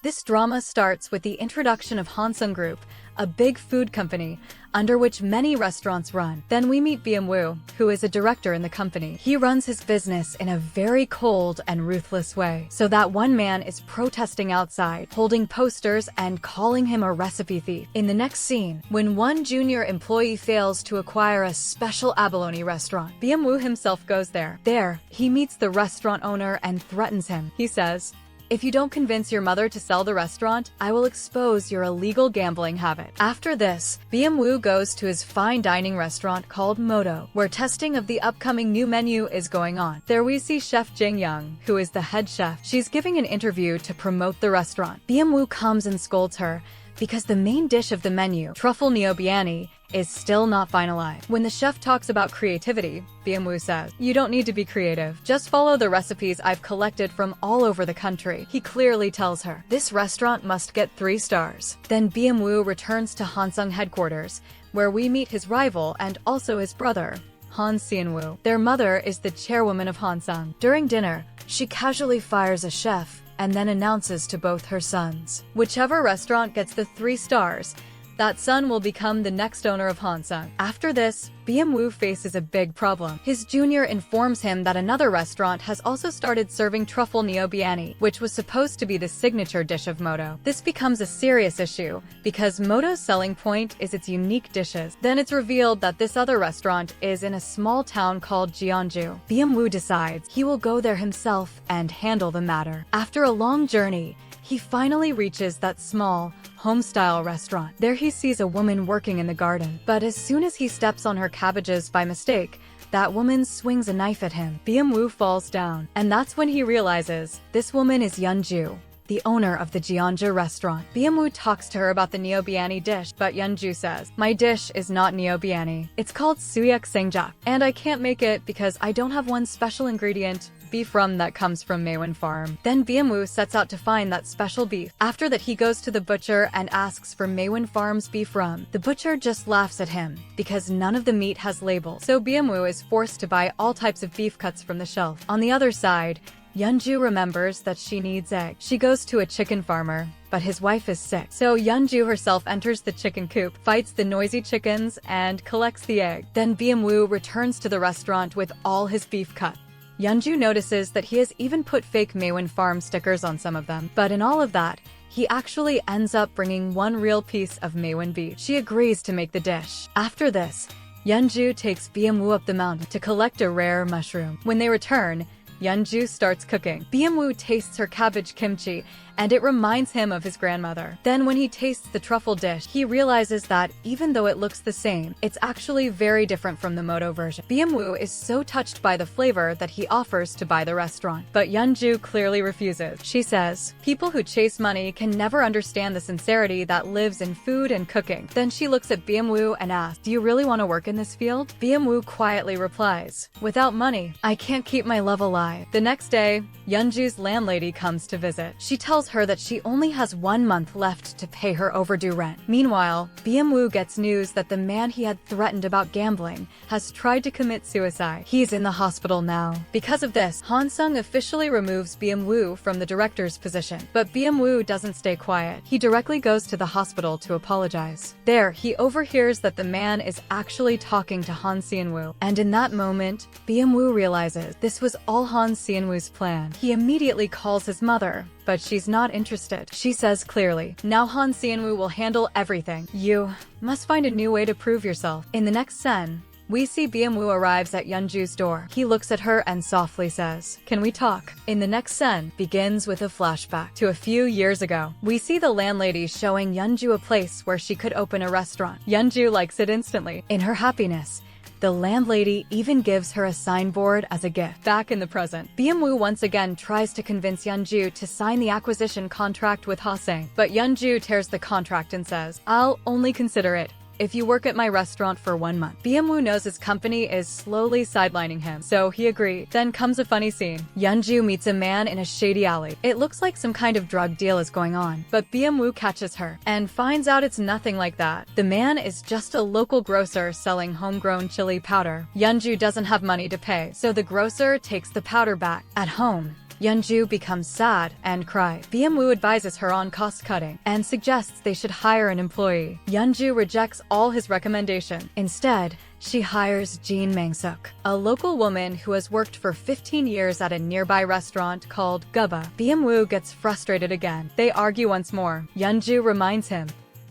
This drama starts with the introduction of Hansung Group, a big food company, under which many restaurants run. Then we meet BMW, who is a director in the company. He runs his business in a very cold and ruthless way, so that one man is protesting outside, holding posters and calling him a recipe thief. In the next scene, when one junior employee fails to acquire a special abalone restaurant, BMW himself goes there. There, he meets the restaurant owner and threatens him. He says, "If you don't convince your mother to sell the restaurant, I will expose your illegal gambling habit." After this, BMW goes to his fine dining restaurant called Moto, where testing of the upcoming new menu is going on. There we see Chef Jing Young, who is the head chef. She's giving an interview to promote the restaurant. BMW comes and scolds her because the main dish of the menu, truffle neobiani, is still not finalized. When the chef talks about creativity, BMW says, "You don't need to be creative. Just follow the recipes I've collected from all over the country." He clearly tells her, "This restaurant must get 3 stars. Then BMW returns to Hansung headquarters, where we meet his rival and also his brother, Han Seon-woo. Their mother is the chairwoman of Hansung. During dinner, she casually fires a chef and then announces to both her sons, "Whichever restaurant gets the 3 stars, that son will become the next owner of Hansung." After this, BMW faces a big problem. His junior informs him that another restaurant has also started serving truffle neobiani, which was supposed to be the signature dish of Moto. This becomes a serious issue, because Moto's selling point is its unique dishes. Then it's revealed that this other restaurant is in a small town called Yanju. BMW decides he will go there himself and handle the matter. After a long journey, he finally reaches that small, home-style restaurant. There he sees a woman working in the garden, but as soon as he steps on her cabbages by mistake, that woman swings a knife at him. BMW falls down, and that's when he realizes this woman is Yanju, the owner of the Jeonju restaurant. BMW talks to her about the neobiani dish, but Yanju says, "My dish is not neobiani. It's called suyak sengjak, and I can't make it because I don't have one special ingredient, beef rum, that comes from Maewon Farm." Then BMW sets out to find that special beef. After that, he goes to the butcher and asks for Maewon Farm's beef rum. The butcher just laughs at him because none of the meat has labels, so BMW is forced to buy all types of beef cuts from the shelf. On the other side, Yanju remembers that she needs egg. She goes to a chicken farmer, but his wife is sick. So Yanju herself enters the chicken coop, fights the noisy chickens, and collects the egg. Then BMW returns to the restaurant with all his beef cut. Yanju notices that he has even put fake Maewon Farm stickers on some of them, but in all of that, he actually ends up bringing one real piece of Maewon beef. She agrees to make the dish. After this, Yanju takes BMW up the mountain to collect a rare mushroom. When they return, Yanju starts cooking. BMW tastes her cabbage kimchi, and it reminds him of his grandmother. Then when he tastes the truffle dish, he realizes that even though it looks the same, it's actually very different from the Moto version. BMW is so touched by the flavor that he offers to buy the restaurant, but Yanju clearly refuses. She says, "People who chase money can never understand the sincerity that lives in food and cooking." Then she looks at BMW and asks, "Do you really want to work in this field?" BMW quietly replies, "Without money, I can't keep my love alive." The next day, Yeonju's landlady comes to visit. She tells her that she only has 1 month left to pay her overdue rent. Meanwhile, BMW gets news that the man he had threatened about gambling has tried to commit suicide. He's in the hospital now. Because of this, Hansung officially removes BMW from the director's position. But BMW doesn't stay quiet. He directly goes to the hospital to apologize. There, he overhears that the man is actually talking to Han Seon-woo. And in that moment, BMW realizes this was all Han Seon-woo's plan. He immediately calls his mother, but she's not interested. She says clearly, "Now Han Seon-woo will handle everything. You must find a new way to prove yourself." In the next scene, we see BMW arrives at Yeonju's door. He looks at her and softly says, "Can we talk?" In the next scene begins with a flashback to a few years ago. We see the landlady showing Yeonju a place where she could open a restaurant. Yeonju likes it instantly. In her happiness, the landlady even gives her a signboard as a gift. Back in the present, BMW once again tries to convince Yeonju to sign the acquisition contract with Hosang, but Yeonju tears the contract and says, "I'll only consider it if you work at my restaurant for 1 month." BMW knows his company is slowly sidelining him, so he agreed. Then comes a funny scene. Yeonju meets a man in a shady alley. It looks like some kind of drug deal is going on, but BMW catches her and finds out it's nothing like that. The man is just a local grocer selling homegrown chili powder. Yeonju doesn't have money to pay, so the grocer takes the powder back. At home, Yanju becomes sad and cries. BMWoo advises her on cost-cutting and suggests they should hire an employee. Yanju rejects all his recommendations. Instead, she hires Jin Mangsuk, a local woman who has worked for 15 years at a nearby restaurant called Kdrama. BMWoo gets frustrated again. They argue once more. Yanju reminds him,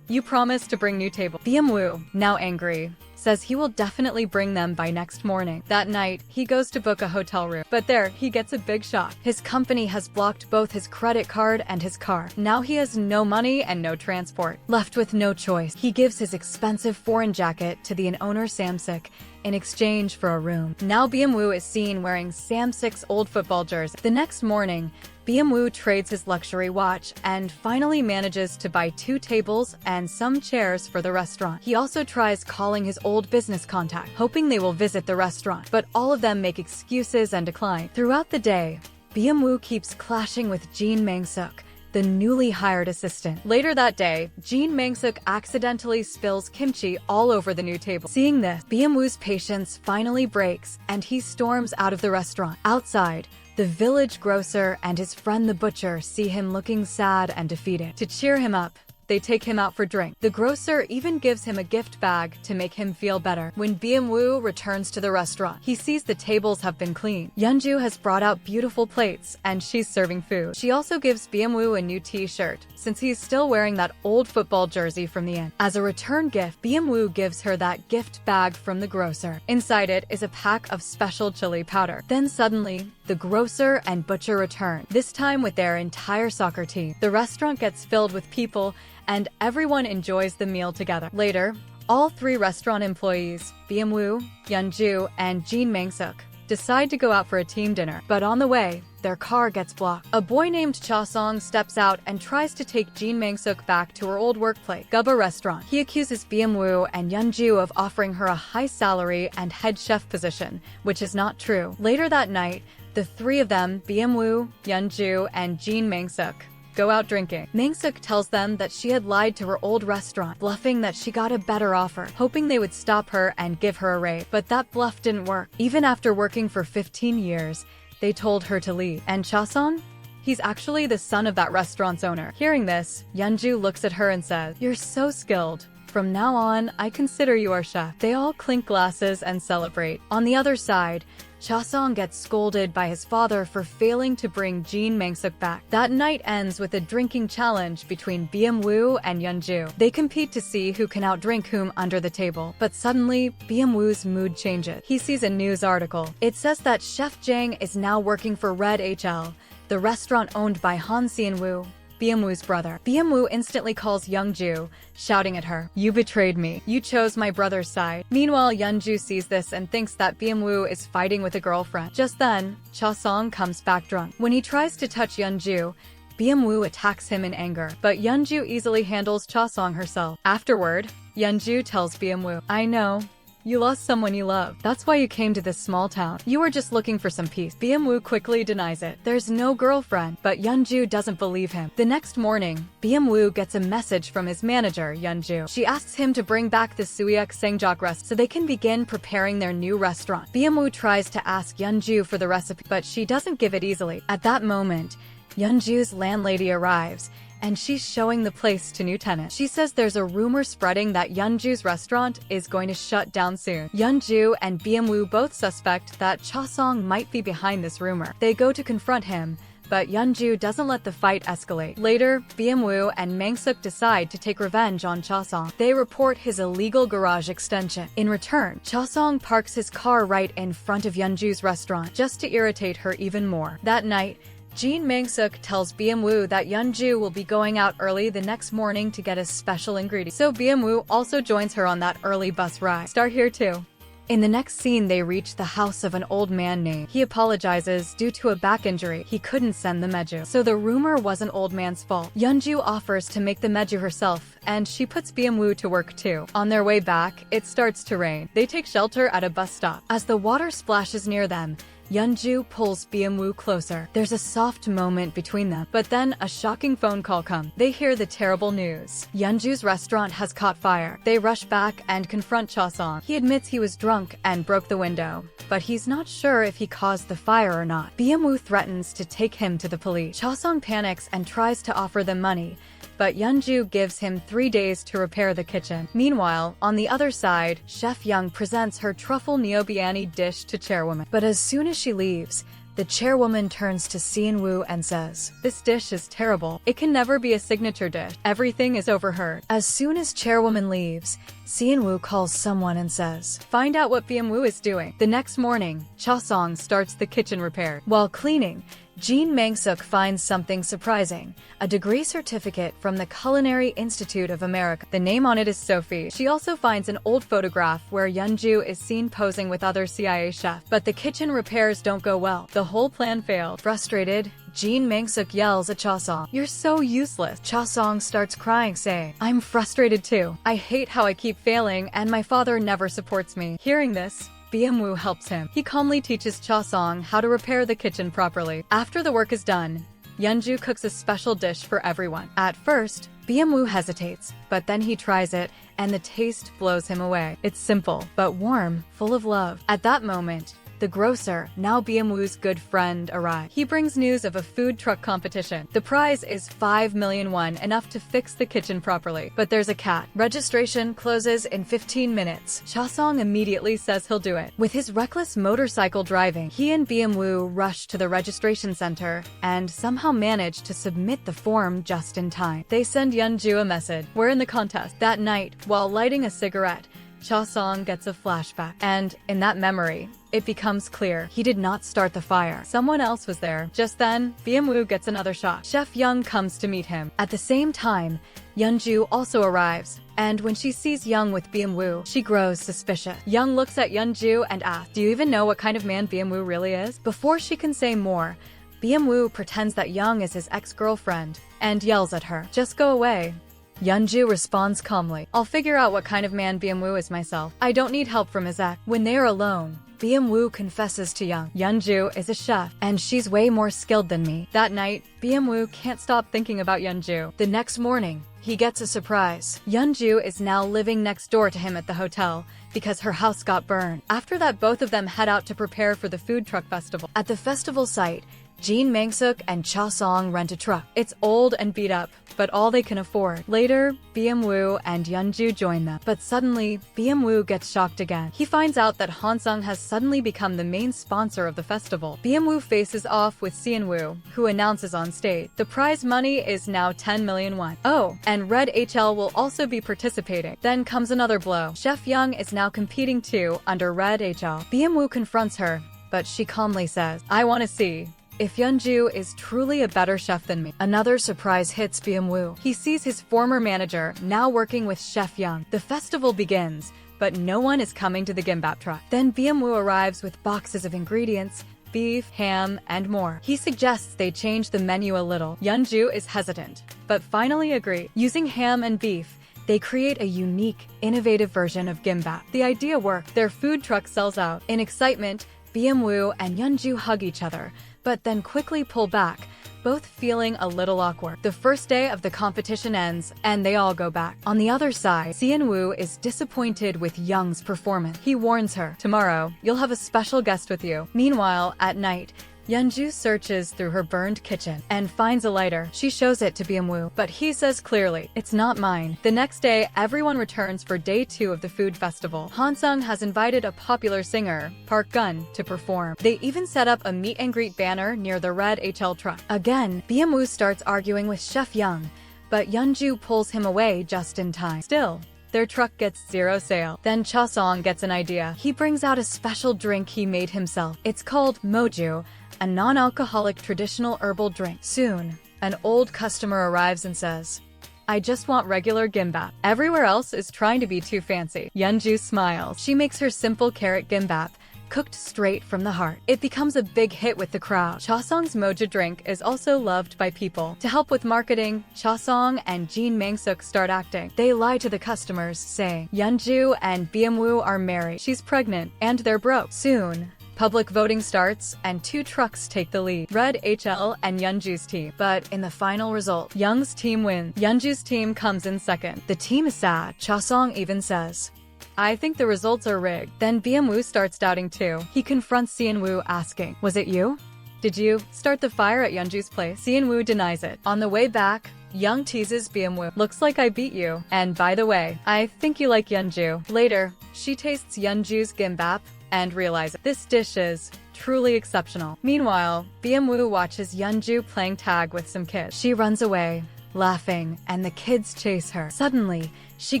"You promised to bring new tables." BMWoo, now angry, says he will definitely bring them by next morning. That night, he goes to book a hotel room. But there, he gets a big shock. His company has blocked both his credit card and his car. Now he has no money and no transport. Left with no choice, he gives his expensive foreign jacket to the owner Samsik in exchange for a room. Now BMWoo is seen wearing Samsik's old football jersey. The next morning, BMWoo trades his luxury watch and finally manages to buy 2 tables and some chairs for the restaurant. He also tries calling his old business contact, hoping they will visit the restaurant, but all of them make excuses and decline. Throughout the day, BMWoo keeps clashing with Jin Mangsuk, the newly hired assistant. Later that day, Jin Mangsuk accidentally spills kimchi all over the new table. Seeing this, BMWoo's patience finally breaks and he storms out of the restaurant. Outside, the village grocer and his friend the butcher see him looking sad and defeated. To cheer him up, they take him out for drink. The grocer even gives him a gift bag to make him feel better. When BMWoo returns to the restaurant, he sees the tables have been cleaned. Yanju has brought out beautiful plates and she's serving food. She also gives BMWoo a new t-shirt, since he's still wearing that old football jersey from the inn. As a return gift, BMWoo gives her that gift bag from the grocer. Inside it is a pack of special chili powder. Then suddenly, the grocer and butcher return, this time with their entire soccer team. The restaurant gets filled with people and everyone enjoys the meal together. Later, all 3 restaurant employees, BMWoo, Yanju, and Jin Mangsuk, decide to go out for a team dinner. But on the way, their car gets blocked. A boy named Cha Song steps out and tries to take Jin Mangsuk back to her old workplace, Kdrama restaurant. He accuses BMWoo and Yanju of offering her a high salary and head chef position, which is not true. Later that night, the 3 of them, BMWoo, Yanju, and Jin Mangsuk, go out drinking. Mangsuk tells them that she had lied to her old restaurant, bluffing that she got a better offer, hoping they would stop her and give her a raise. But that bluff didn't work. Even after working for 15 years, they told her to leave. And Chason? He's actually the son of that restaurant's owner. Hearing this, Yanju looks at her and says, "You're so skilled. From now on, I consider you our chef." They all clink glasses and celebrate. On the other side, Cha-song gets scolded by his father for failing to bring Jin Mangsuk back. That night ends with a drinking challenge between BMWoo and Yanju. They compete to see who can outdrink whom under the table. But suddenly, BMWoo's mood changes. He sees a news article. It says that Chef Jang is now working for Red HL, the restaurant owned by Han Seon-woo, BMWoo's brother. BMWoo instantly calls Youngju, shouting at her, "You betrayed me. You chose my brother's side." Meanwhile, Youngju sees this and thinks that BMWoo is fighting with a girlfriend. Just then, Cha-song comes back drunk. When he tries to touch Youngju, BMWoo attacks him in anger, but Youngju easily handles Cha-song herself. Afterward, Youngju tells BMWoo, "I know. You lost someone you love. That's why you came to this small town. You were just looking for some peace." BMWoo quickly denies it. There's no girlfriend, but Youngju doesn't believe him. The next morning, BMWoo gets a message from his manager, Yanju. She asks him to bring back the Suyeok Sangjok restaurant so they can begin preparing their new restaurant. BMWoo tries to ask Yanju for the recipe, but she doesn't give it easily. At that moment, Yeonju's landlady arrives, and she's showing the place to new tenants. She says there's a rumor spreading that Yeonju's restaurant is going to shut down soon. Yeonju and BMWoo both suspect that Cha-song might be behind this rumor. They go to confront him, but Yeonju doesn't let the fight escalate. Later, BMWoo and Mangsuk decide to take revenge on Cha-song. They report his illegal garage extension. In return, Cha-song parks his car right in front of Yeonju's restaurant, just to irritate her even more. That night, Jin Mangsuk tells BMWoo that Yeonju will be going out early the next morning to get a special ingredient. So BMWoo also joins her on that early bus ride. Start here too. In the next scene, they reach the house of an old man named. He apologizes due to a back injury. He couldn't send the meju. So the rumor was an old man's fault. Yeonju offers to make the meju herself, and she puts BMWoo to work too. On their way back, it starts to rain. They take shelter at a bus stop. As the water splashes near them, Yanju pulls Woo closer. There's a soft moment between them, but then a shocking phone call comes. They hear the terrible news. Yanju's restaurant has caught fire. They rush back and confront Cha-song. He admits he was drunk and broke the window, but he's not sure if he caused the fire or not. Woo threatens to take him to the police. Cha-song panics and tries to offer them money, but Yanju gives him 3 days to repair the kitchen. Meanwhile, on the other side, Chef Young presents her truffle nyobiani dish to chairwoman. But as soon as she leaves, the chairwoman turns to Woo and says, "This dish is terrible. It can never be a signature dish." Everything is overheard. As soon as chairwoman leaves, Woo calls someone and says, "Find out what Woo is doing." The next morning, Cha-song starts the kitchen repair. While cleaning, Jean Mangsuk finds something surprising, a degree certificate from the Culinary Institute of America. The name on it is Sophie. She also finds an old photograph where Yanju is seen posing with other CIA chefs. But the kitchen repairs don't go well. The whole plan failed. Frustrated, Jean Mangsuk yells at Cha-song, "You're so useless." Cha-song starts crying, saying, "I'm frustrated too. I hate how I keep failing and my father never supports me." Hearing this, Woo helps him. He calmly teaches Cha-song how to repair the kitchen properly. After the work is done, Yanju cooks a special dish for everyone. At first, Woo hesitates, but then he tries it, and the taste blows him away. It's simple, but warm, full of love. At that moment, the grocer, now Woo's good friend, arrives. He brings news of a food truck competition. The prize is 5 million won, enough to fix the kitchen properly. But there's a catch. Registration closes in 15 minutes. Cha-song immediately says he'll do it. With his reckless motorcycle driving, he and Woo rush to the registration center and somehow manage to submit the form just in time. They send Yanju a message. "We're in the contest." That night, while lighting a cigarette, Cha-song gets a flashback, and in that memory, it becomes clear he did not start the fire. Someone else was there. Just then, Woo gets another shot. Chef Young comes to meet him. At the same time, Yanju also arrives, and when she sees Young with Woo, she grows suspicious. Young looks at Yanju and asks, "Do you even know what kind of man Woo really is?" Before she can say more, Woo pretends that Young is his ex-girlfriend and yells at her, "Just go away." Yanju responds calmly, "I'll figure out what kind of man Woo is myself. I don't need help from his ex." When they are alone, Woo confesses to Young, "Yanju is a chef, and she's way more skilled than me." That night, Woo can't stop thinking about Yanju. The next morning, he gets a surprise. Yanju is now living next door to him at the hotel because her house got burned. After that, both of them head out to prepare for the food truck festival. At the festival site, Jean Mangsuk and Cha-song rent a truck. It's old and beat up, but all they can afford. Later, Woo and Yanju join them. But suddenly, Woo gets shocked again. He finds out that Hansung has suddenly become the main sponsor of the festival. Woo faces off with Woo, who announces on stage, "The prize money is now 10 million won. Oh, and Red HL will also be participating." Then comes another blow. Chef Young is now competing too under Red HL. Woo confronts her, but she calmly says, "I want to see if Yanju is truly a better chef than me." Another surprise hits Woo. He sees his former manager now working with Chef Young. The festival begins, but no one is coming to the gimbap truck. Then Woo arrives with boxes of ingredients, beef, ham, and more. He suggests they change the menu a little. Yanju is hesitant, but finally agrees. Using ham and beef, they create a unique, innovative version of gimbap. The idea worked. Their food truck sells out. In excitement, Woo and Yanju hug each other, but then quickly pull back, both feeling a little awkward. The first day of the competition ends, and they all go back. On the other side, Woo is disappointed with Young's performance. He warns her, "Tomorrow, you'll have a special guest with you." Meanwhile, at night, Yanju searches through her burned kitchen and finds a lighter. She shows it to Woo, but he says clearly, "It's not mine." The next day, everyone returns for day 2 of the food festival. Hansung has invited a popular singer, Park Gun, to perform. They even set up a meet and greet banner near the Red HL truck. Again, Woo starts arguing with Chef Young, but Yanju pulls him away just in time. Still, their truck gets 0 sale. Then Cha-song gets an idea. He brings out a special drink he made himself. It's called Moju, a non-alcoholic traditional herbal drink. Soon, an old customer arrives and says, "I just want regular gimbap. Everywhere else is trying to be too fancy." Yanju smiles. She makes her simple carrot gimbap, cooked straight from the heart. It becomes a big hit with the crowd. Cha-song's Moja drink is also loved by people. To help with marketing, Cha-song and Jean Mangsuk start acting. They lie to the customers, saying, "Yanju and Woo are married. She's pregnant, and they're broke." Soon, Public voting starts, and 2 trucks take the lead. Red HL and Yanju's team. But in the final result, Young's team wins. Yanju's team comes in second. The team is sad. Cha-song even says, "I think the results are rigged." Then BMWoo starts doubting too. He confronts Seonwoo asking, "Was it you? Did you start the fire at Yeonju's place?" Seonwoo denies it. On the way back, Young teases BMWoo, "Looks like I beat you. And by the way, I think you like Yeonju." Later, she tastes Yeonju's gimbap and realizes this dish is truly exceptional. Meanwhile, BMWoo watches Yeonju playing tag with some kids. She runs away, laughing, and the kids chase her. Suddenly, she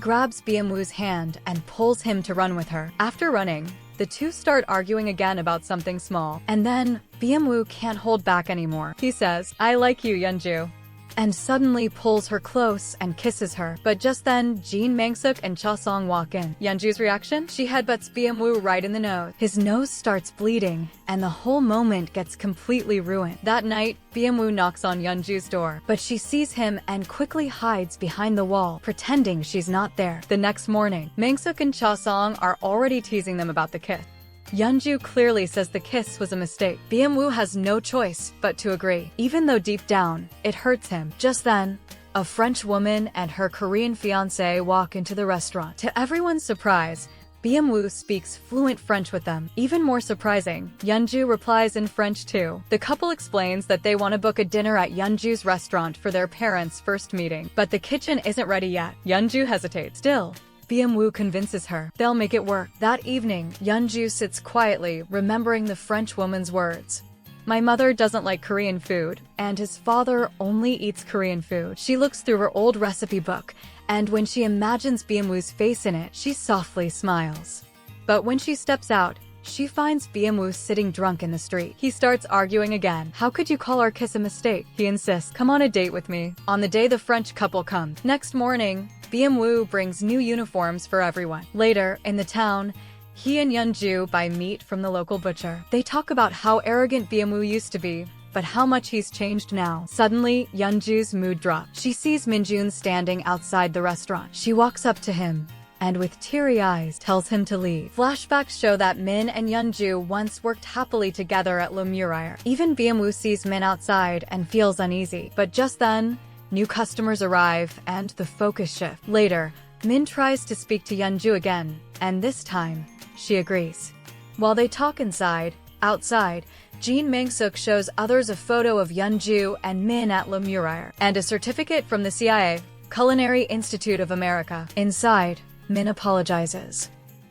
grabs BMWoo's hand and pulls him to run with her. After running, the two start arguing again about something small. And then, BMWoo can't hold back anymore. He says, "I like you, Yeonju," and suddenly pulls her close and kisses her. But just then, Jin Mangsuk and Cha-song walk in. Yeonju's reaction? She headbutts BMWoo right in the nose. His nose starts bleeding, and the whole moment gets completely ruined. That night, BMWoo knocks on Yeonju's door, but she sees him and quickly hides behind the wall, pretending she's not there. The next morning, Mangsuk and Cha-song are already teasing them about the kiss. Yeonju clearly says the kiss was a mistake. BMWoo has no choice but to agree, even though deep down, it hurts him. Just then, a French woman and her Korean fiancé walk into the restaurant. To everyone's surprise, BMWoo speaks fluent French with them. Even more surprising, Yeonju replies in French too. The couple explains that they want to book a dinner at Yeonju's restaurant for their parents' first meeting, but the kitchen isn't ready yet. Yeonju hesitates. Still, BMWoo convinces her they'll make it work. That evening, Yeonju sits quietly, remembering the French woman's words. "My mother doesn't like Korean food, and his father only eats Korean food." She looks through her old recipe book, and when she imagines BMWoo's face in it, she softly smiles. But when she steps out, she finds BMWoo sitting drunk in the street. He starts arguing again. "How could you call our kiss a mistake?" He insists, "Come on a date with me." On the day the French couple comes. Next morning, BMWoo brings new uniforms for everyone. Later, in the town, he and Yeonju buy meat from the local butcher. They talk about how arrogant BMWoo used to be, but how much he's changed now. Suddenly, Yeonju's mood drops. She sees Minjun standing outside the restaurant. She walks up to him, and with teary eyes, tells him to leave. Flashbacks show that Min and Yeonju once worked happily together at Le Muraire. Even BMWoo sees Min outside and feels uneasy. But just then, new customers arrive, and the focus shifts. Later, Min tries to speak to Yeonju again, and this time, she agrees. While they talk outside, Jin Mangsuk shows others a photo of Yeonju and Min at Le Muraire, and a certificate from the CIA, Culinary Institute of America. Inside, Min apologizes.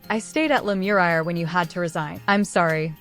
"I stayed at Le Muraire when you had to resign. I'm sorry."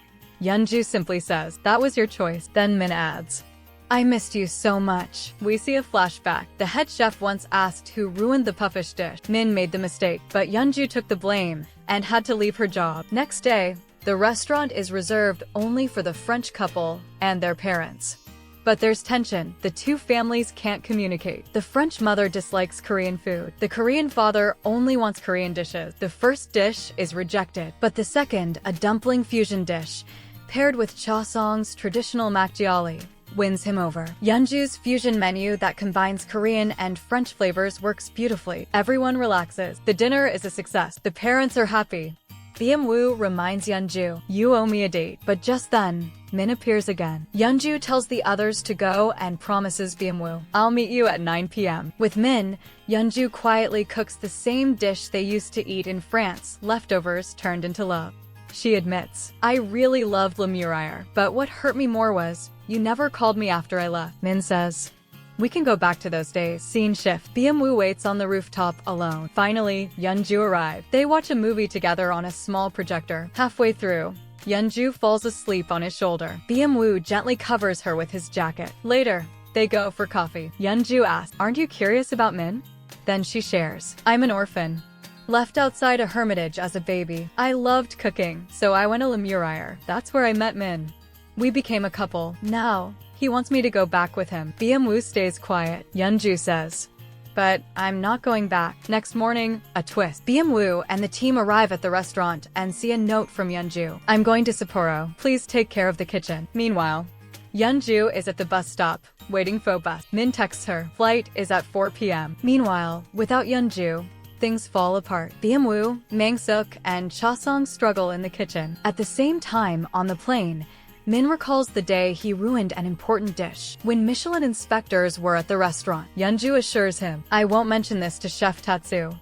Yeonju simply says, "That was your choice." Then Min adds, "I missed you so much." We see a flashback. The head chef once asked who ruined the puffish dish. Min made the mistake, but Yeonju took the blame and had to leave her job. Next day, the restaurant is reserved only for the French couple and their parents. But there's tension. The two families can't communicate. The French mother dislikes Korean food. The Korean father only wants Korean dishes. The first dish is rejected, but the second, a dumpling fusion dish, paired with Cha-song's traditional makgeolli, wins him over. Yeonju's fusion menu that combines Korean and French flavors works beautifully. Everyone relaxes. The dinner is a success. The parents are happy. BMWoo reminds Yeonju, "You owe me a date." But just then, Min appears again. Yeonju tells the others to go and promises BMWoo, "I'll meet you at 9 p.m. With Min, Yeonju quietly cooks the same dish they used to eat in France, leftovers turned into love. She admits, "I really loved Le Muraire, but what hurt me more was, you never called me after I left." Min says, "We can go back to those days." Scene shift. BMWoo waits on the rooftop alone. Finally, Yeonju arrived. They watch a movie together on a small projector. Halfway through, Yeonju falls asleep on his shoulder. BMWoo gently covers her with his jacket. Later, they go for coffee. Yeonju asks, "Aren't you curious about Min?" Then she shares, "I'm an orphan. Left outside a hermitage as a baby. I loved cooking, so I went to Le Muraire. That's where I met Min. We became a couple. Now, he wants me to go back with him." BMWoo stays quiet. Yeonju says, "But I'm not going back." Next morning, a twist. BMWoo and the team arrive at the restaurant and see a note from Yeonju. "I'm going to Sapporo. Please take care of the kitchen." Meanwhile, Yeonju is at the bus stop, waiting for bus. Min texts her. Flight is at 4 p.m. Meanwhile, without Yeonju, things fall apart. BMWoo, Mangsuk, and Chasong struggle in the kitchen. At the same time, on the plane, Min recalls the day he ruined an important dish. When Michelin inspectors were at the restaurant, Yanju assures him, "I won't mention this to Chef Tatsu."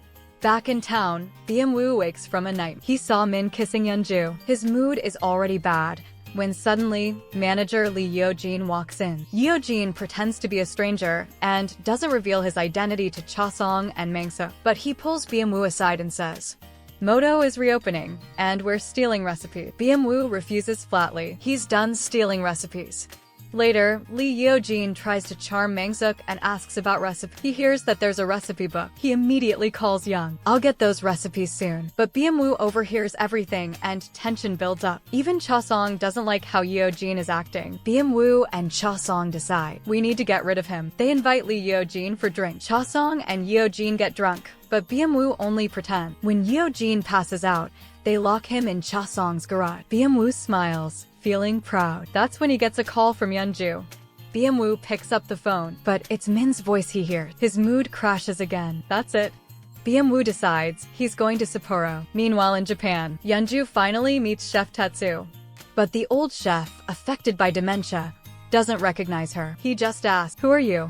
Back in town, BMWoo wakes from a night. He saw Min kissing Yanju. His mood is already bad when suddenly, manager Lee Yeojin walks in. Yeojin pretends to be a stranger and doesn't reveal his identity to Chasong and Mangsuk, but he pulls BMWoo aside and says, "Moto is reopening, and we're stealing recipes." BMWoo refuses flatly. He's done stealing recipes. Later, Lee Yeojin tries to charm Mangsuk and asks about recipes. He hears that there's a recipe book. He immediately calls Young. "I'll get those recipes soon." But BMWoo overhears everything and tension builds up. Even Chasong doesn't like how Yeojin is acting. BMWoo and Chasong decide, "We need to get rid of him." They invite Lee Yeojin for drink. Chasong and Yeojin get drunk, but BMWoo only pretend. When Yeojin passes out, they lock him in Chasong's garage. BMWoo smiles, feeling proud. That's when he gets a call from Yanju. BMWoo picks up the phone, but it's Min's voice he hears. His mood crashes again. That's it. BMWoo decides he's going to Sapporo. Meanwhile in Japan, Yanju finally meets Chef Tatsu. But the old chef, affected by dementia, doesn't recognize her. He just asks, "Who are you?"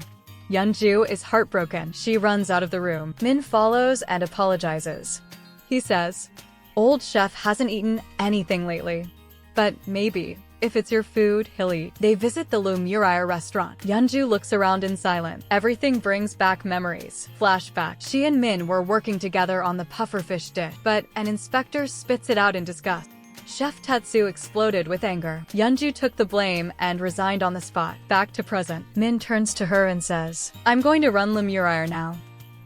Yanju is heartbroken. She runs out of the room. Min follows and apologizes. He says, "Old chef hasn't eaten anything lately. But maybe, if it's your food, he'll eat." They visit the Lumurire restaurant. Yanju looks around in silence. Everything brings back memories. Flashback. She and Min were working together on the pufferfish dish, but an inspector spits it out in disgust. Chef Tatsu exploded with anger. Yanju took the blame and resigned on the spot. Back to present. Min turns to her and says, "I'm going to run Lumurire now.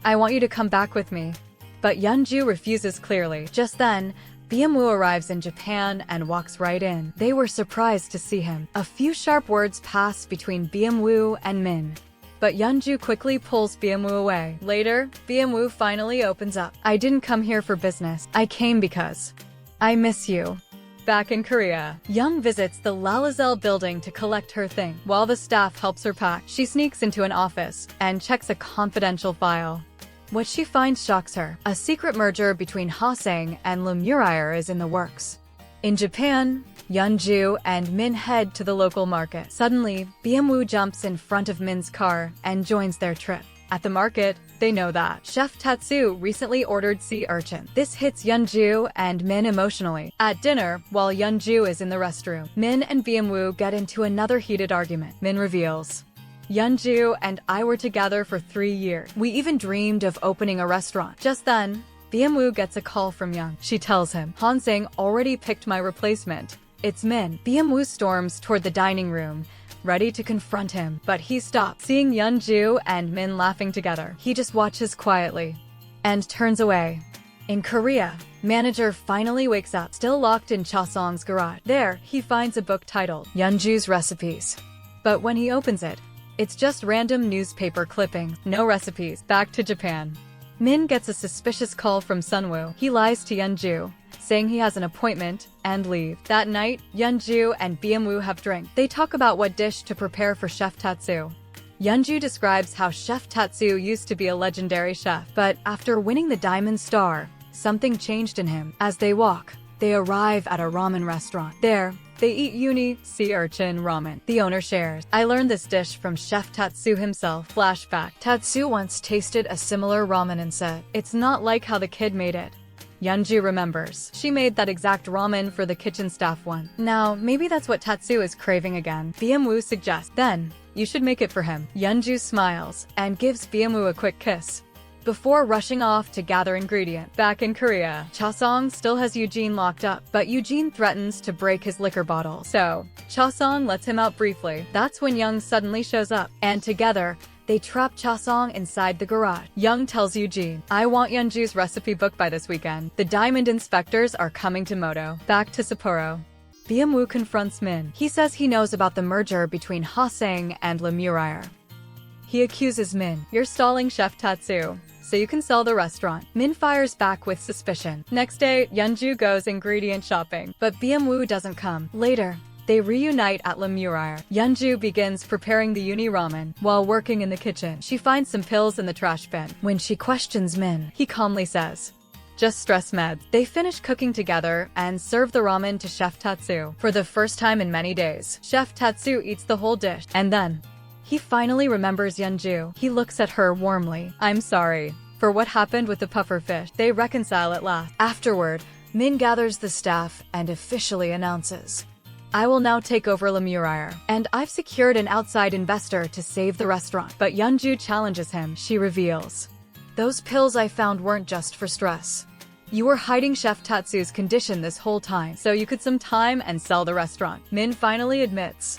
I want you to come back with me." But Yanju refuses clearly. Just then, BMWoo arrives in Japan and walks right in. They were surprised to see him. A few sharp words pass between BMWoo and Min, but Yanju quickly pulls BMWoo away. Later, BMWoo finally opens up. "I didn't come here for business. I came because I miss you." Back in Korea, Young visits the Lalazelle building to collect her thing. While the staff helps her pack, she sneaks into an office and checks a confidential file. What she finds shocks her. A secret merger between Hwaseng and Lumurire is in the works. In Japan, Yanju and Min head to the local market. Suddenly, BMWoo jumps in front of Min's car and joins their trip. At the market, they know that Chef Tatsu recently ordered sea urchin. This hits Yanju and Min emotionally. At dinner, while Yanju is in the restroom, Min and BMWoo get into another heated argument. Min reveals, "Yanju and I were together for 3 years. We even dreamed of opening a restaurant." Just then, BMWoo gets a call from Young. She tells him, "Hwaseng already picked my replacement. It's Min." BMWoo storms toward the dining room, ready to confront him, but he stops. Seeing Yanju and Min laughing together, he just watches quietly and turns away. In Korea, manager finally wakes up, still locked in Chasong's garage. There, he finds a book titled Yanju's Recipes. But when he opens it, it's just random newspaper clippings, no recipes. Back to Japan. Min gets a suspicious call from Sunwoo. He lies to Yanju, saying he has an appointment, and leave. That night, Yanju and BMWoo have drink. They talk about what dish to prepare for Chef Tatsu. Yanju describes how Chef Tatsu used to be a legendary chef, but after winning the Diamond Star, something changed in him. As they walk, they arrive at a ramen restaurant. There, they eat uni, sea urchin ramen. The owner shares, "I learned this dish from Chef Tatsu himself." Flashback. Tatsu once tasted a similar ramen and said, "It's not like how the kid made it." Yanju remembers. She made that exact ramen for the kitchen staff once. Now, maybe that's what Tatsu is craving again. BMWoo suggests, "Then, you should make it for him." Yanju smiles and gives BMWoo a quick kiss before rushing off to gather ingredients. Back in Korea, Chasong still has Eugene locked up, but Eugene threatens to break his liquor bottle. So, Chasong lets him out briefly. That's when Young suddenly shows up, and together, they trap Chasong inside the garage. Young tells Eugene, "I want Yanju's recipe book by this weekend. The diamond inspectors are coming to Moto." Back to Sapporo. BMWoo confronts Min. He says he knows about the merger between Hwaseng and Lumurire. He accuses Min, "You're stalling Chef Tatsu, so you can sell the restaurant." Min fires back with suspicion. Next day, Yanju goes ingredient shopping, but BMWoo doesn't come. Later, They reunite at Lemurier. Yanju begins preparing the uni ramen. While working in the kitchen, she finds some pills in the trash bin. When she questions Min, he calmly says, "Just stress meds." They finish cooking together and serve the ramen to Chef Tatsu. For the first time in many days, Chef Tatsu eats the whole dish, and then he finally remembers Yanju. He looks at her warmly. "I'm sorry for what happened with the puffer fish." They reconcile at last. Afterward, Min gathers the staff and officially announces, "I will now take over Lemurier, and I've secured an outside investor to save the restaurant." But Yanju challenges him. She reveals, "Those pills I found weren't just for stress. You were hiding Chef Tatsu's condition this whole time, so you could some time and sell the restaurant." Min finally admits,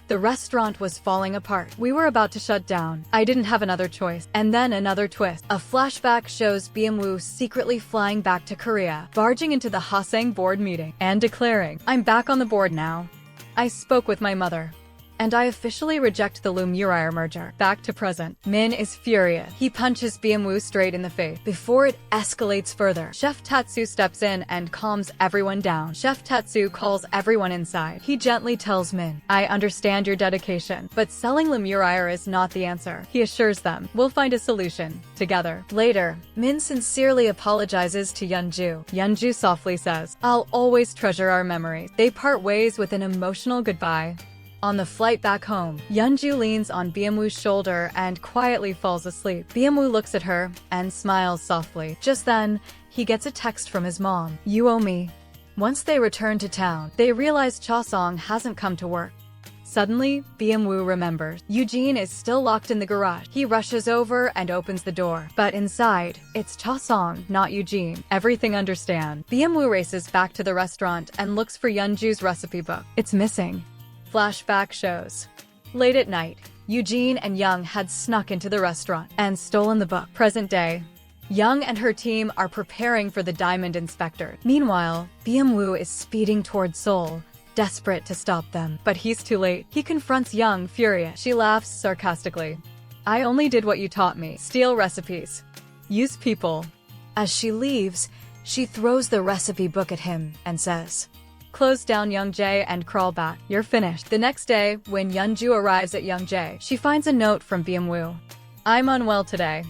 "The restaurant was falling apart. We were about to shut down. I didn't have another choice." And then another twist. A flashback shows BMWoo secretly flying back to Korea, barging into the Hwaseng board meeting, and declaring, "I'm back on the board now. I spoke with my mother, and I officially reject the Lemurier merger." Back to present. Min is furious. He punches BMWoo straight in the face. Before it escalates further, Chef Tatsu steps in and calms everyone down. Chef Tatsu calls everyone inside. He gently tells Min, "I understand your dedication, but selling Lemurier is not the answer." He assures them, "We'll find a solution together." Later, Min sincerely apologizes to Yanju. Yanju softly says, "I'll always treasure our memories." They part ways with an emotional goodbye. On the flight back home, Yanju leans on BMWoo's shoulder and quietly falls asleep. BMWoo looks at her and smiles softly. Just then, he gets a text from his mom. "You owe me." Once they return to town, they realize Cha-song hasn't come to work. Suddenly, BMWoo remembers. Eugene is still locked in the garage. He rushes over and opens the door. But inside, it's Cha-song, not Eugene. Everything understand. BMWoo races back to the restaurant and looks for Yeonju's recipe book. It's missing. Flashback shows. Late at night, Eugene and Young had snuck into the restaurant and stolen the book. Present day, Young and her team are preparing for the diamond inspector. Meanwhile, BMWoo is speeding towards Seoul, desperate to stop them. But he's too late. He confronts Young, furious. She laughs sarcastically. "I only did what you taught me. Steal recipes. Use people." As she leaves, she throws the recipe book at him and says, "Close down Youngjae and crawl back. You're finished." The next day, when Yanju arrives at Youngjae, she finds a note from BMWoo. "I'm unwell today.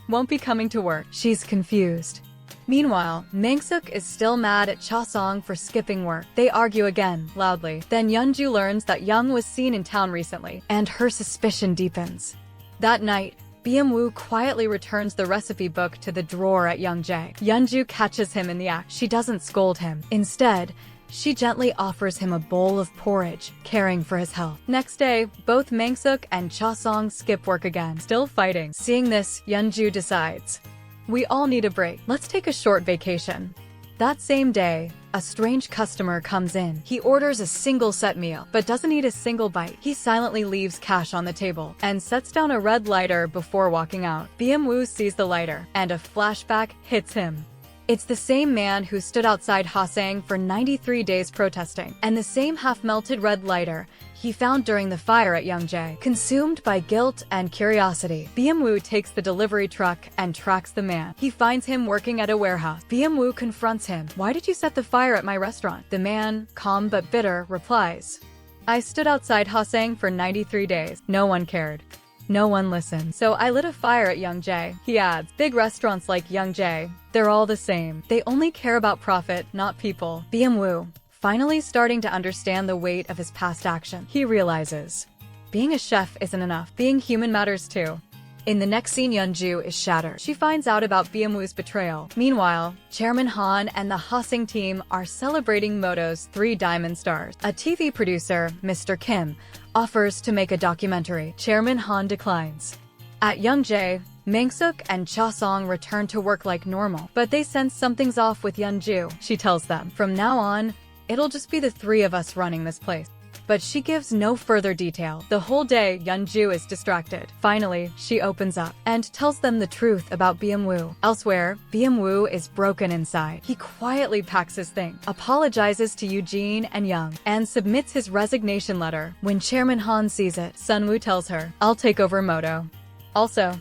Won't be coming to work." She's confused. Meanwhile, Mangsuk is still mad at Cha-song for skipping work. They argue again, loudly. Then Yeonju learns that Young was seen in town recently, and her suspicion deepens. That night, BMWoo quietly returns the recipe book to the drawer at Youngjae. Yeonju catches him in the act. She doesn't scold him. Instead, she gently offers him a bowl of porridge, caring for his health. Next day, both Mangsuk and Cha-song skip work again, still fighting. Seeing this, Yeonju decides, "We all need a break. Let's take a short vacation." That same day, a strange customer comes in. He orders a single set meal, but doesn't eat a single bite. He silently leaves cash on the table and sets down a red lighter before walking out. BMWoo sees the lighter, and a flashback hits him. It's the same man who stood outside Hwaseng for 93 days protesting, and the same half-melted red lighter he found during the fire at Youngjae. Consumed by guilt and curiosity, BMWoo takes the delivery truck and tracks the man. He finds him working at a warehouse. BMWoo confronts him. "Why did you set the fire at my restaurant?" The man, calm but bitter, replies, "I stood outside Hwaseng for 93 days. No one cared. No one listened. So I lit a fire at Youngjae." He adds, "Big restaurants like Youngjae, they're all the same. They only care about profit, not people." BMWoo, finally starting to understand the weight of his past action, he realizes, being a chef isn't enough. Being human matters too. In the next scene, Yeonju is shattered. She finds out about BMWoo's betrayal. Meanwhile, Chairman Han and the Hwaseng team are celebrating Moto's 3 diamond stars. A TV producer, Mr. Kim, offers to make a documentary. Chairman Han declines. At Youngjae, Mangsuk and Cha-song return to work like normal, but they sense something's off with Yeonju. She tells them, "From now on, it'll just be the 3 of us running this place." But she gives no further detail. The whole day, Yeonju is distracted. Finally, she opens up and tells them the truth about BMWoo. Elsewhere, BMWoo is broken inside. He quietly packs his things, apologizes to Eugene and Young, and submits his resignation letter. When Chairman Han sees it, Sunwoo tells her, "I'll take over Moto." Also,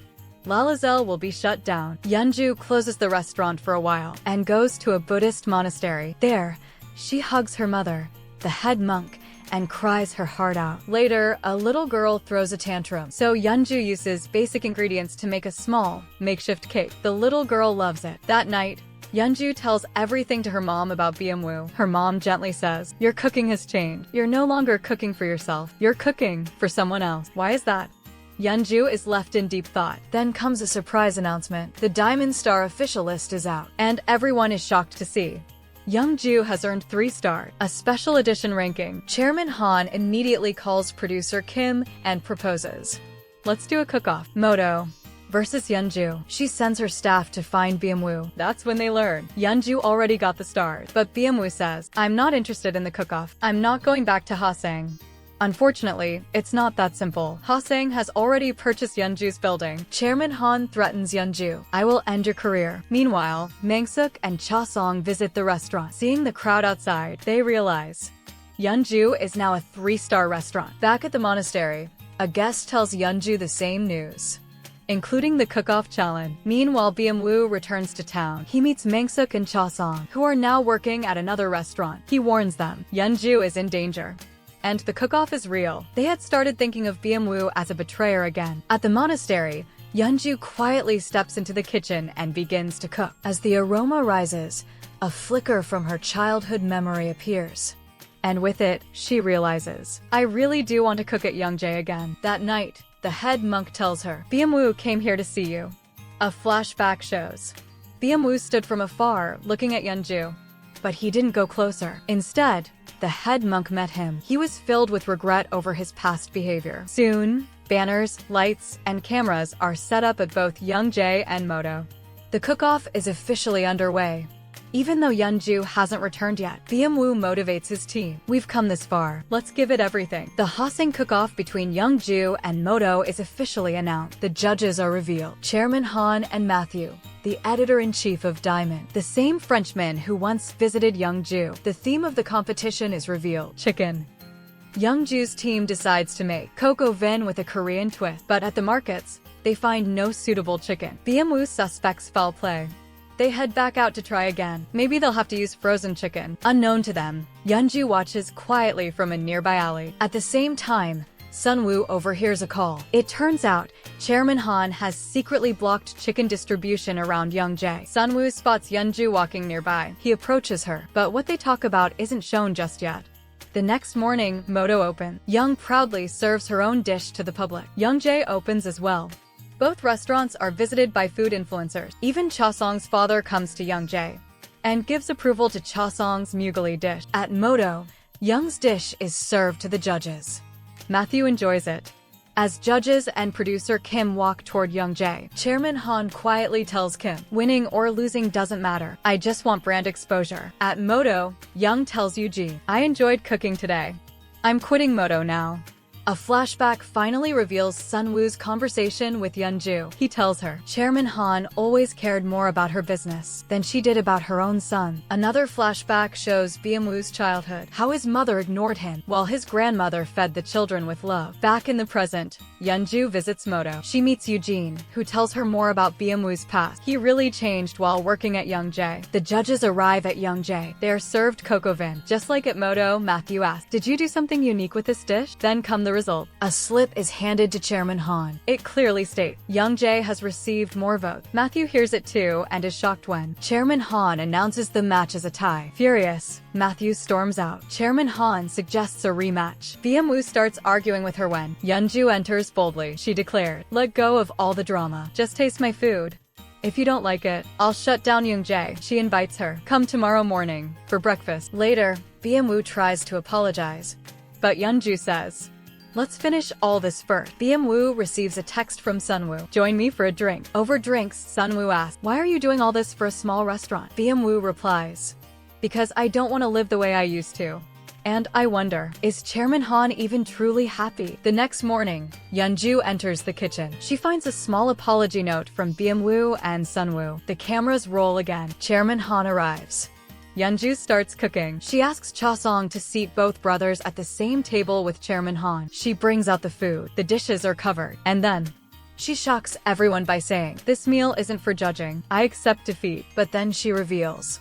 Lalazelle will be shut down. Yeonju closes the restaurant for a while and goes to a Buddhist monastery. There, she hugs her mother, the head monk, and cries her heart out. Later, a little girl throws a tantrum, so Yanju uses basic ingredients to make a small, makeshift cake. The little girl loves it. That night, Yanju tells everything to her mom about BMW. Her mom gently says, "Your cooking has changed. You're no longer cooking for yourself. You're cooking for someone else." Why is that? Yanju is left in deep thought. Then comes a surprise announcement. The Diamond Star official list is out, and everyone is shocked to see Yanju has earned 3-star, a special edition ranking. Chairman Han immediately calls producer Kim and proposes, "Let's do a cook-off. Moto versus Yanju." She sends her staff to find BMW. That's when they learn Yanju already got the stars. But BMW says, "I'm not interested in the cook-off. I'm not going back to Hwasong." Unfortunately, it's not that simple. Hwasong has already purchased Yeonju's building. Chairman Han threatens Yanju, "I will end your career." Meanwhile, Mangsuk and Cha-song visit the restaurant. Seeing the crowd outside, they realize Yanju is now a 3-star restaurant. Back at the monastery, a guest tells Yanju the same news, including the cook-off challenge. Meanwhile, BMW returns to town. He meets Mangsuk and Cha-song, who are now working at another restaurant. He warns them Yanju is in danger, and the cook-off is real. They had started thinking of BMW as a betrayer again. At the monastery, Yanju quietly steps into the kitchen and begins to cook. As the aroma rises, a flicker from her childhood memory appears. And with it, she realizes, "I really do want to cook at Youngjae again." That night, the head monk tells her, "BMW came here to see you." A flashback shows BMW stood from afar, looking at Yanju, but he didn't go closer. Instead, the head monk met him. He was filled with regret over his past behavior. Soon, banners, lights, and cameras are set up at both Youngjae and Moto. The cook-off is officially underway. Even though Yanju hasn't returned yet, BMW motivates his team. "We've come this far. Let's give it everything." The Hwasong cook-off between Youngju and Moto is officially announced. The judges are revealed. Chairman Han and Matthew, the editor-in-chief of Diamond, the same Frenchman who once visited Youngju. The theme of the competition is revealed: chicken. Youngju's team decides to make coco vin with a Korean twist, but at the markets, they find no suitable chicken. BMW suspects foul play. They head back out to try again. Maybe they'll have to use frozen chicken. Unknown to them, Yanju watches quietly from a nearby alley. At the same time, Sunwoo overhears a call. It turns out, Chairman Han has secretly blocked chicken distribution around Youngjae. Sunwoo spots Yanju walking nearby. He approaches her, but what they talk about isn't shown just yet. The next morning, Moto opens. Young proudly serves her own dish to the public. Youngjae opens as well. Both restaurants are visited by food influencers. Even Cha-song's father comes to Youngjae and gives approval to Cha-song's mugali dish. At Moto, Young's dish is served to the judges. Matthew enjoys it. As judges and producer Kim walk toward Youngjae, Chairman Han quietly tells Kim, "Winning or losing doesn't matter. I just want brand exposure." At Moto, Young tells Eugene, "I enjoyed cooking today. I'm quitting Moto now." A flashback finally reveals Sunwoo's conversation with Yanju. He tells her, Chairman Han always cared more about her business than she did about her own son. Another flashback shows BMWoo's childhood, how his mother ignored him, while his grandmother fed the children with love. Back in the present, Yanju visits Moto. She meets Eugene, who tells her more about BMWoo's past. He really changed while working at Youngjae. The judges arrive at Youngjae. They are served coco vin. Just like at Moto, Matthew asks, "Did you do something unique with this dish?" Then come the result. A slip is handed to Chairman Han. It clearly states, Youngjae has received more votes. Matthew hears it too and is shocked when Chairman Han announces the match as a tie. Furious, Matthew storms out. Chairman Han suggests a rematch. BMWoo starts arguing with her when Yanju enters boldly. She declared, "Let go of all the drama. Just taste my food. If you don't like it, I'll shut down Youngjae." She invites her, "Come tomorrow morning for breakfast." Later, BMWoo tries to apologize, but Yanju says, "Let's finish all this first." BMWoo receives a text from Sunwoo. "Join me for a drink." Over drinks, Sunwoo asks, "Why are you doing all this for a small restaurant?" BMWoo replies, "Because I don't want to live the way I used to. And I wonder, is Chairman Han even truly happy?" The next morning, Yanju enters the kitchen. She finds a small apology note from BMWoo and Sunwoo. The cameras roll again. Chairman Han arrives. Yanju starts cooking. She asks Cha-song to seat both brothers at the same table with Chairman Han. She brings out the food. The dishes are covered. And then, she shocks everyone by saying, "This meal isn't for judging. I accept defeat." But then she reveals,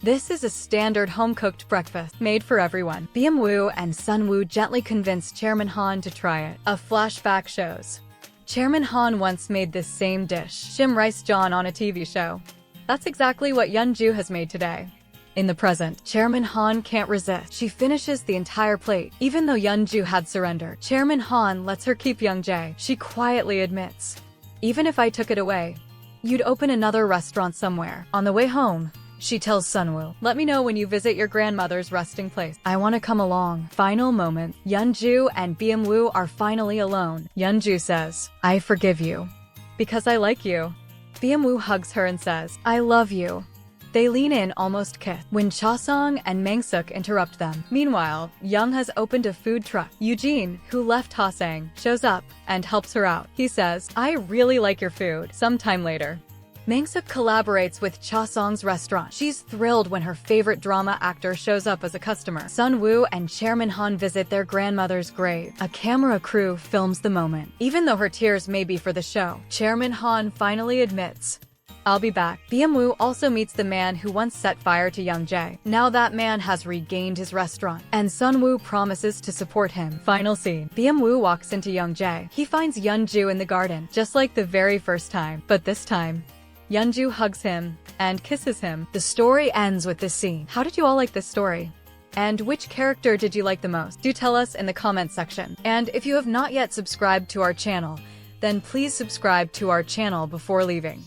This is a standard home-cooked breakfast made for everyone. BM and Sunwoo gently convince Chairman Han to try it. A flashback shows Chairman Han once made this same dish, Shim Rice John, on a TV show. That's exactly what Yanju has made today. In the present, Chairman Han can't resist. She finishes the entire plate. Even though Yanju had surrendered, Chairman Han lets her keep Youngjae. She quietly admits, "Even if I took it away, you'd open another restaurant somewhere." On the way home, she tells Sunwoo, "Let me know when you visit your grandmother's resting place. I want to come along." Final moment, Yanju and BM are finally alone. Yanju says, "I forgive you because I like you." BM hugs her and says, "I love you." They lean in, almost kiss, when Chasong and Mangsuk interrupt them. Meanwhile, Young has opened a food truck. Eugene, who left Hosang, shows up and helps her out. He says, "I really like your food." Sometime later, Mangsuk collaborates with Chasong's restaurant. She's thrilled when her favorite drama actor shows up as a customer. Sunwoo and Chairman Han visit their grandmother's grave. A camera crew films the moment. Even though her tears may be for the show, Chairman Han finally admits, "I'll be back." BM also meets the man who once set fire to Youngjae. Now that man has regained his restaurant, and Sunwoo promises to support him. Final scene. BM walks into Youngjae. He finds Yanju in the garden, just like the very first time. But this time, Yanju hugs him and kisses him. The story ends with this scene. How did you all like this story? And which character did you like the most? Do tell us in the comment section. And if you have not yet subscribed to our channel, then please subscribe to our channel before leaving.